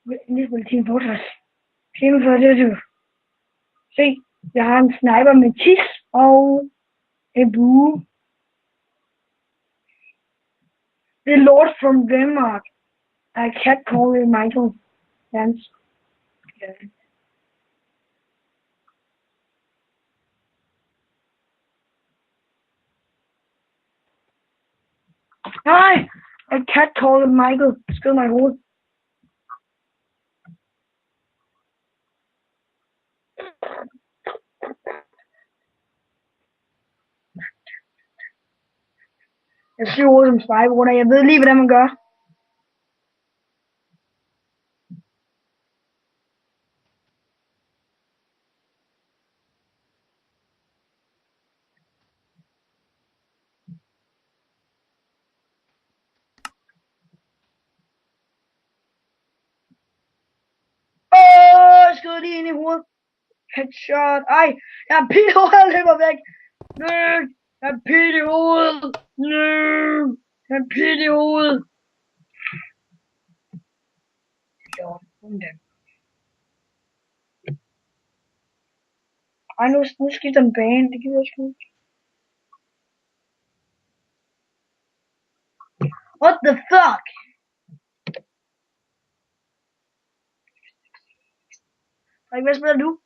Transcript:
Endelig politin fortsat. Gennemfør det, du. Se, jeg har en sniper med tis og en bue. The Lord from Denmark. A cat called Michael. Hans. Ja. Nej! A cat called Michael. Skød mig i hovedet. Jeg siger ordet som spej på grund af, jeg ved lige, hvordan man gør. Jeg skød lige ind i hovedet. Headshot. Ej, jeg har pil i hovedet, jeg løber væk. Nej, jeg har pil i hovedet. Nej, jeg har pil i hovedet. Ej, nu skifter den bane. Det gider jeg sgu ikke. What the fuck? Hvad spiller du?